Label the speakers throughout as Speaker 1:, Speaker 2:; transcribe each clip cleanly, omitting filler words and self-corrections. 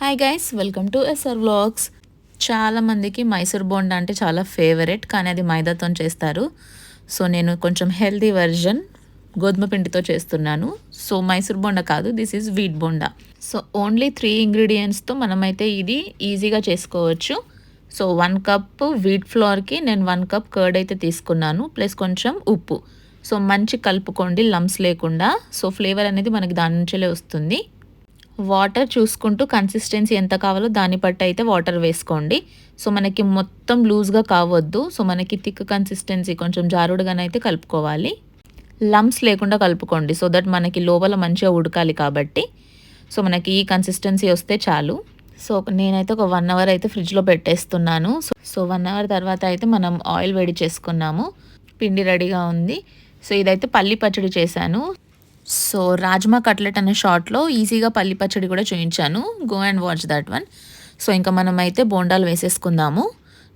Speaker 1: Hi guys, welcome to SR vlogs. చాలామందికి మైసూర్ బోండా అంటే చాలా ఫేవరెట్, కానీ అది మైదాతో చేస్తారు. సో నేను కొంచెం హెల్తీ వెర్జన్ గోధుమ పిండితో చేస్తున్నాను. సో మైసూర్ బోండా కాదు, this is wheat bonda. So only 3 ఇంగ్రీడియంట్స్తో మనమైతే ఇది ఈజీగా చేసుకోవచ్చు. సో 1 కప్ వీట్ ఫ్లోర్కి నేను 1 కప్ కర్డ్ అయితే తీసుకున్నాను, ప్లస్ కొంచెం ఉప్పు. సో మంచి కలుపుకోండి, లంప్స్ లేకుండా. సో ఫ్లేవర్ అనేది మనకి దాని నుంచే వస్తుంది. వాటర్ చూసుకుంటూ కన్సిస్టెన్సీ ఎంత కావాలో దాన్ని బట్టి అయితే వాటర్ వేసుకోండి. సో మనకి మొత్తం లూజ్గా కావద్దు. సో మనకి థిక్ కన్సిస్టెన్సీ కొంచెం జారుడుగానైతే కలుపుకోవాలి. లంప్స్ లేకుండా కలుపుకోండి, సో దట్ మనకి లోపల మంచిగా ఉడకాలి కాబట్టి. సో మనకి ఈ కన్సిస్టెన్సీ వస్తే చాలు. సో నేనైతే ఒక 1 అవర్ అయితే ఫ్రిడ్జ్లో పెట్టేస్తున్నాను. సో 1 అవర్ తర్వాత అయితే మనం ఆయిల్ వేడి చేసుకున్నాము. పిండి రెడీగా ఉంది. సో ఇదైతే పల్లి పచ్చడి చేశాను. సో రాజ్మా కట్లెట్ అనే షార్ట్లో ఈజీగా పల్లి పచ్చడి కూడా చూపించాను. Go and watch that one. So ఇంకా మనం అయితే బోండాలు వేసేసుకుందాము.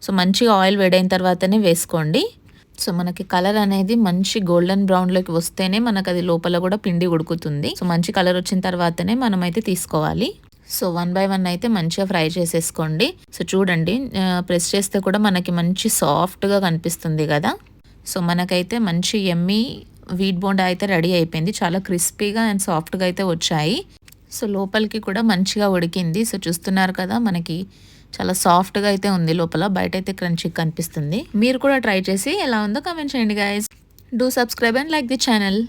Speaker 1: సో మంచిగా ఆయిల్ వేడైన తర్వాతనే వేసుకోండి. సో మనకి కలర్ అనేది మంచి గోల్డెన్ బ్రౌన్లోకి వస్తేనే మనకు అది లోపల కూడా పిండి ఉడుకుతుంది. సో మంచి కలర్ వచ్చిన తర్వాతనే మనం అయితే తీసుకోవాలి. సో 1 బై 1 అయితే మంచిగా ఫ్రై చేసేసుకోండి. సో చూడండి, ప్రెస్ చేస్తే కూడా మనకి మంచి సాఫ్ట్గా కనిపిస్తుంది కదా. సో మనకైతే మంచి ఎమ్మీ వీట్ బోండా అయితే రెడీ అయిపోయింది. చాలా క్రిస్పీగా అండ్ సాఫ్ట్గా అయితే వచ్చాయి. సో లోపలికి కూడా మంచిగా ఉడికింది. సో చూస్తున్నారు కదా, మనకి చాలా సాఫ్ట్గా అయితే ఉంది లోపల, బయట అయితే క్రంచీగా కనిపిస్తుంది. మీరు కూడా ట్రై చేసి ఎలా ఉందో కామెంట్ చేయండి guys. Do subscribe and like the channel.